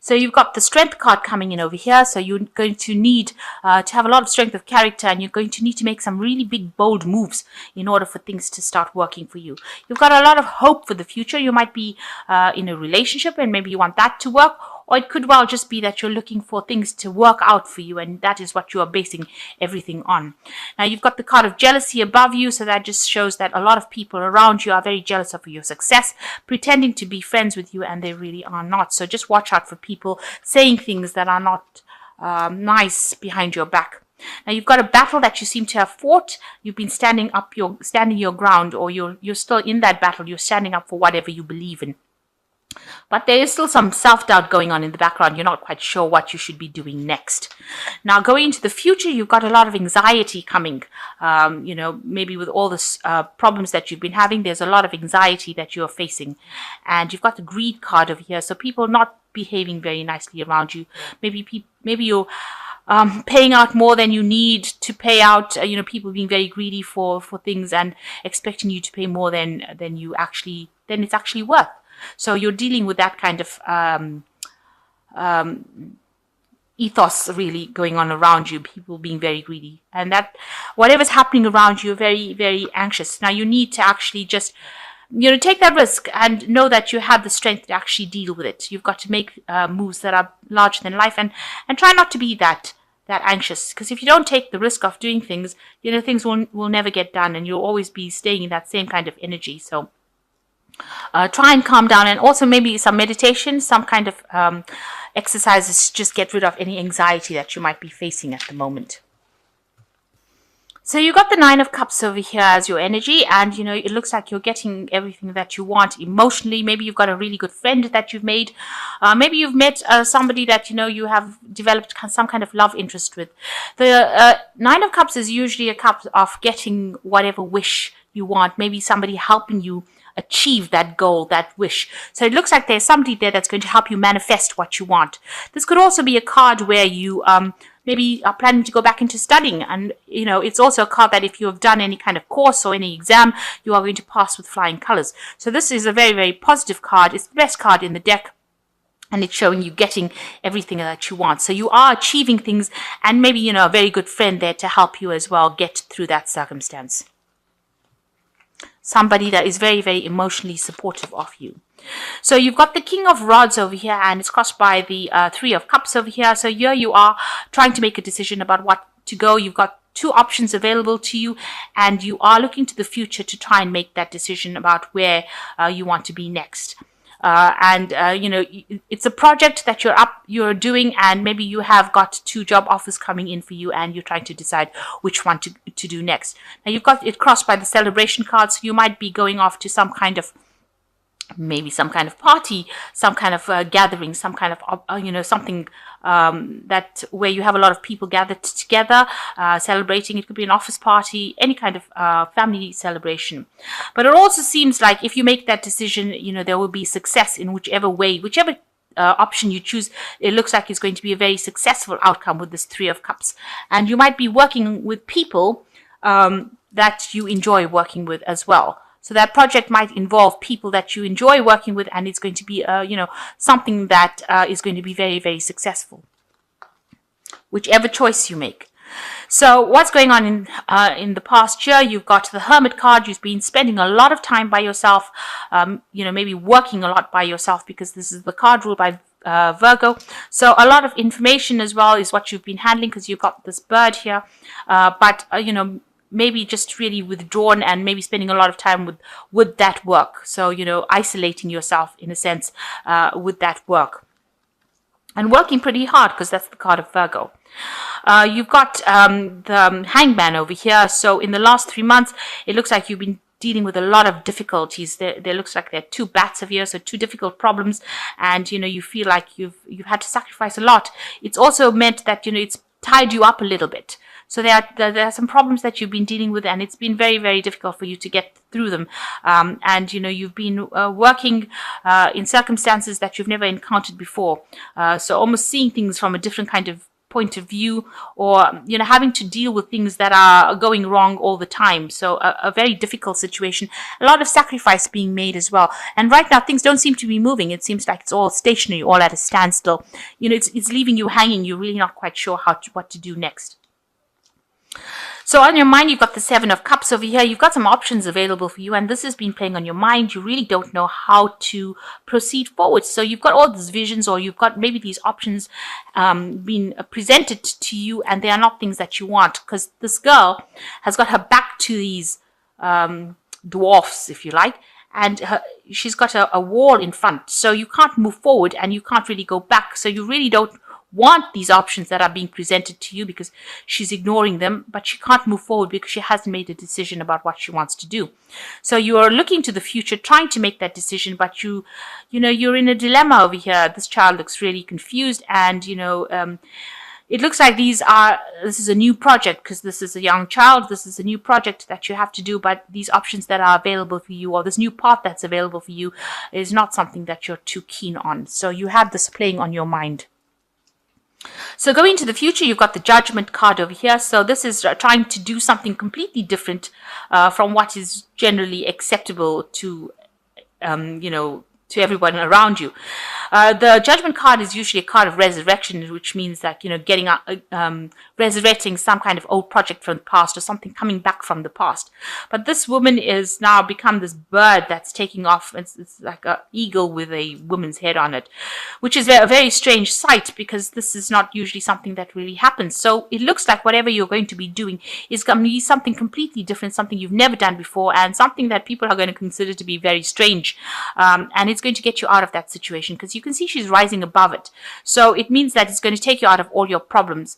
So you've got the strength card coming in over here. So you're going to need to have a lot of strength of character, and you're going to need to make some really big, bold moves in order for things to start working for you. You've got a lot of hope for the future. You might be in a relationship and maybe you want that to work. Or it could well just be that you're looking for things to work out for you, and that is what you are basing everything on. Now, you've got the card of jealousy above you, so that just shows that a lot of people around you are very jealous of your success, pretending to be friends with you, and they really are not. So just watch out for people saying things that are not nice behind your back. Now, you've got a battle that you seem to have fought. You've been standing your ground, or you're still in that battle. You're standing up for whatever you believe in. But there is still some self-doubt going on in the background. You're not quite sure what you should be doing next. Now, going into the future, you've got a lot of anxiety coming. Maybe with all the problems that you've been having, there's a lot of anxiety that you're facing. And you've got the greed card over here. So people not behaving very nicely around you. Maybe you're paying out more than you need to pay out. People being very greedy for things and expecting you to pay more than it's actually worth. So you're dealing with that kind of ethos really going on around you, people being very greedy. And that whatever's happening around you, very, very anxious. Now you need to actually just, take that risk and know that you have the strength to actually deal with it. You've got to make moves that are larger than life, and try not to be that anxious. Because if you don't take the risk of doing things, things will never get done, and you'll always be staying in that same kind of energy. So try and calm down, and also maybe some meditation, some kind of exercises, just get rid of any anxiety that you might be facing at the moment. So you've got the Nine of Cups over here as your energy, and it looks like you're getting everything that you want emotionally. Maybe you've got a really good friend that you've made. Maybe you've met somebody that you have developed some kind of love interest with. The Nine of Cups is usually a cup of getting whatever wish you want. Maybe somebody helping you achieve that goal, that wish. So it looks like there's somebody there that's going to help you manifest what you want. This could also be a card where you maybe are planning to go back into studying, and it's also a card that if you have done any kind of course or any exam, you are going to pass with flying colors. So this is a very, very positive card. It's the best card in the deck, and it's showing you getting everything that you want. So you are achieving things, and maybe a very good friend there to help you as well get through that circumstance. Somebody that is very, very emotionally supportive of you. So you've got the King of Rods over here, and it's crossed by the Three of Cups over here. So here you are trying to make a decision about what to go. You've got two options available to you, and you are looking to the future to try and make that decision about where you want to be next. It's a project that you're doing, and maybe you have got two job offers coming in for you, and you're trying to decide which one to do next. Now you've got it crossed by the celebration card, so you might be going off to some kind of party, some kind of gathering, some kind of something that where you have a lot of people gathered together celebrating. It could be an office party, any kind of family celebration. But it also seems like if you make that decision, there will be success in whichever option you choose. It looks like it's going to be a very successful outcome with this Three of Cups. And you might be working with people that you enjoy working with as well. So that project might involve people that you enjoy working with, and it's going to be, something that is going to be very, very successful, whichever choice you make. So what's going on in the past year? You've got the Hermit card. You've been spending a lot of time by yourself, maybe working a lot by yourself, because this is the card ruled by Virgo. So a lot of information as well is what you've been handling, because you've got this bird here. Maybe just really withdrawn and maybe spending a lot of time with that work. So, isolating yourself in a sense with that work. And working pretty hard, because that's the card of Virgo. You've got the Hangman over here. So in the last 3 months, it looks like you've been dealing with a lot of difficulties. There looks like there are two bats over here, so two difficult problems. And, you feel like you've had to sacrifice a lot. It's also meant that, it's tied you up a little bit. So there are some problems that you've been dealing with, and it's been very, very difficult for you to get through them. And you've been working in circumstances that you've never encountered before. So almost seeing things from a different kind of point of view, or having to deal with things that are going wrong all the time. So a very difficult situation, a lot of sacrifice being made as well. And right now things don't seem to be moving. It seems like it's all stationary, all at a standstill. It's leaving you hanging. You're really not quite sure what to do next. So on your mind, you've got the Seven of Cups over here. You've got some options available for you, and this has been playing on your mind. You really don't know how to proceed forward. So you've got all these visions, or you've got maybe these options being presented to you, and they are not things that you want, because this girl has got her back to these dwarfs, if you like, and she's got a wall in front. So you can't move forward, and you can't really go back. So you really don't want these options that are being presented to you, because she's ignoring them, but she can't move forward because she hasn't made a decision about what she wants to do. So you are looking to the future, trying to make that decision, but you're in a dilemma over here. This child looks really confused, and it looks like this is a new project, because this is a young child. This is a new project that you have to do, but these options that are available for you, or this new path that's available for you, is not something that you're too keen on. So you have this playing on your mind. So going into the future, you've got the Judgment card over here. So this is trying to do something completely different from what is generally acceptable to, to everyone around you. The Judgment card is usually a card of resurrection, which means that, getting resurrecting some kind of old project from the past, or something coming back from the past. But this woman is now become this bird that's taking off. It's like an eagle with a woman's head on it, which is a very strange sight, because this is not usually something that really happens. So it looks like whatever you're going to be doing is going to be something completely different, something you've never done before, and something that people are going to consider to be very strange. And it's going to get you out of that situation, because you can see she's rising above it. So it means that it's going to take you out of all your problems.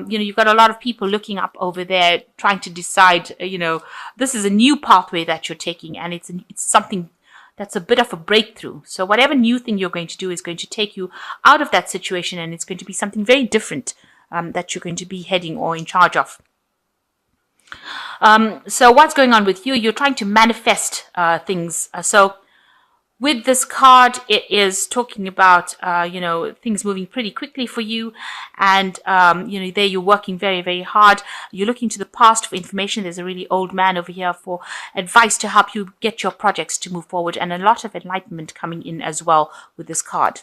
You've got a lot of people looking up over there, trying to decide, this is a new pathway that you're taking, and it's something that's a bit of a breakthrough. So whatever new thing you're going to do is going to take you out of that situation, and it's going to be something very different that you're going to be heading or in charge of. So what's going on with you? You're trying to manifest things. So with this card, it is talking about, things moving pretty quickly for you. And, there you're working very, very hard. You're looking to the past for information. There's a really old man over here for advice to help you get your projects to move forward. And a lot of enlightenment coming in as well with this card.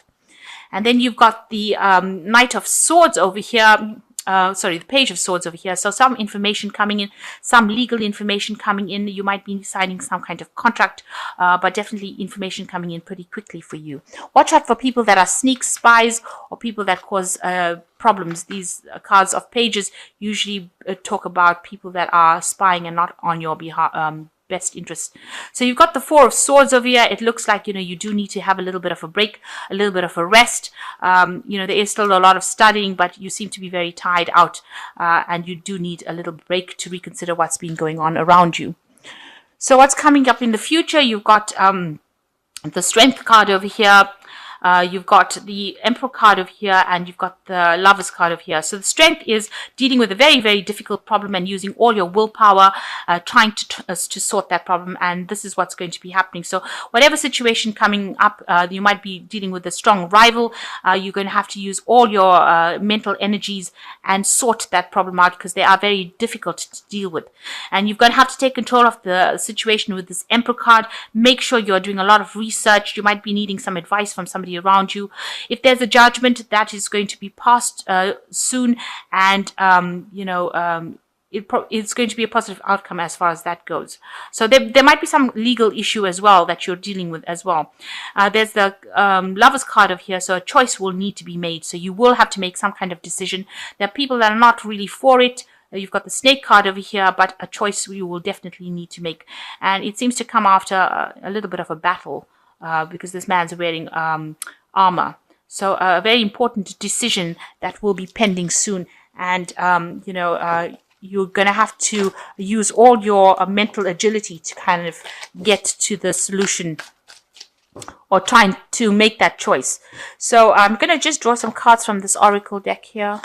And then you've got the Knight of Swords over here. The Page of Swords over here. So some information coming in, some legal information coming in. You might be signing some kind of contract, but definitely information coming in pretty quickly for you. Watch out for people that are sneak spies, or people that cause problems. These cards of pages usually talk about people that are spying and not on your behalf. Best interest. So you've got the Four of Swords over here. It looks like, you do need to have a little bit of a break, a little bit of a rest. There is still a lot of studying, but you seem to be very tired out, and you do need a little break to reconsider what's been going on around you. So what's coming up in the future? You've got the Strength card over here. You've got the Emperor card over here, and you've got the Lovers card over here. So the Strength is dealing with a very, very difficult problem and using all your willpower, trying to sort that problem. And this is what's going to be happening. So whatever situation coming up, you might be dealing with a strong rival. You're going to have to use all your mental energies and sort that problem out, because they are very difficult to deal with. And you're going to have to take control of the situation with this Emperor card. Make sure you're doing a lot of research. You might be needing some advice from somebody around you. If there's a judgment, that is going to be passed soon, and it's going to be a positive outcome as far as that goes. So there might be some legal issue as well that you're dealing with as well. There's the Lovers card over here, so a choice will need to be made. So you will have to make some kind of decision. There are people that are not really for it. You've got the Snake card over here, but a choice you will definitely need to make. And it seems to come after a little bit of a battle, because this man's wearing armor. So a very important decision that will be pending soon. And, you're going to have to use all your mental agility to kind of get to the solution, or trying to make that choice. So I'm going to just draw some cards from this Oracle deck here.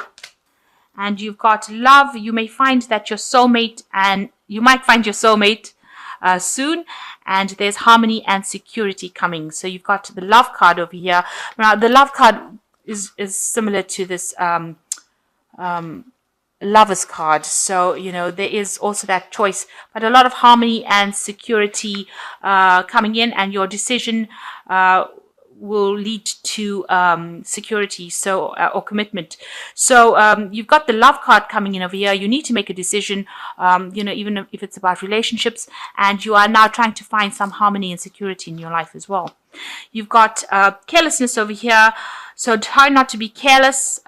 And you've got love. You may find that your soulmate, and you might find your soulmate soon. And there's harmony and security coming. So you've got the love card over here. Now, the love card is similar to this Lover's card. So, there is also that choice, but a lot of harmony and security coming in, and your decision will lead to security, or commitment. So you've got the love card coming in over here. You need to make a decision, even if it's about relationships, and you are now trying to find some harmony and security in your life as well. You've got carelessness over here. So try not to be careless,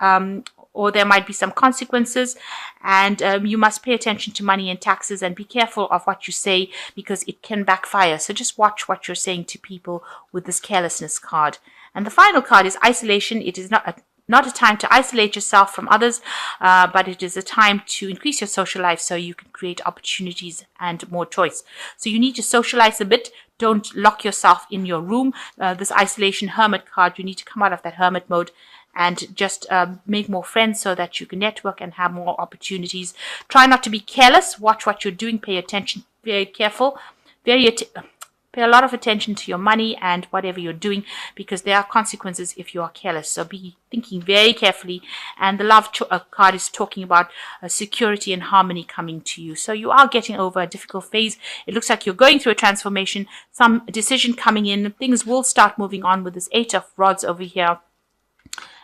or there might be some consequences, and you must pay attention to money and taxes, and be careful of what you say, because it can backfire. So just watch what you're saying to people with this carelessness card. And the final card is isolation. It is not a time to isolate yourself from others, but it is a time to increase your social life so you can create opportunities and more choice. So you need to socialize a bit. Don't lock yourself in your room. This isolation hermit card, you need to come out of that hermit mode and just make more friends so that you can network and have more opportunities. Try not to be careless. Watch what you're doing. Pay attention. Very careful. Pay a lot of attention to your money and whatever you're doing, because there are consequences if you are careless. So be thinking very carefully. And the love card is talking about security and harmony coming to you. So you are getting over a difficult phase. It looks like you're going through a transformation, some decision coming in. Things will start moving on with this 8 of Rods over here.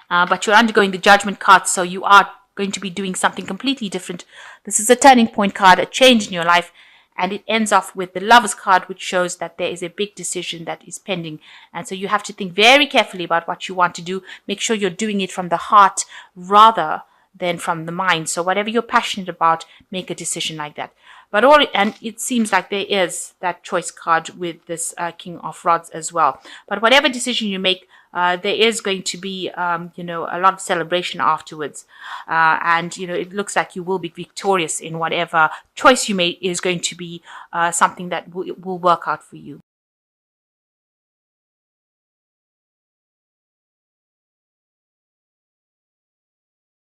But you're undergoing the Judgment card, so you are going to be doing something completely different. This is a turning point card, a change in your life, and it ends off with the Lover's card, which shows that there is a big decision that is pending. And so you have to think very carefully about what you want to do. Make sure you're doing it from the heart rather than from the mind. So whatever you're passionate about, make a decision like that. And it seems like there is that choice card with this King of Rods as well. But whatever decision you make, there is going to be, a lot of celebration afterwards. And it looks like you will be victorious in whatever choice you make is going to be something that will work out for you.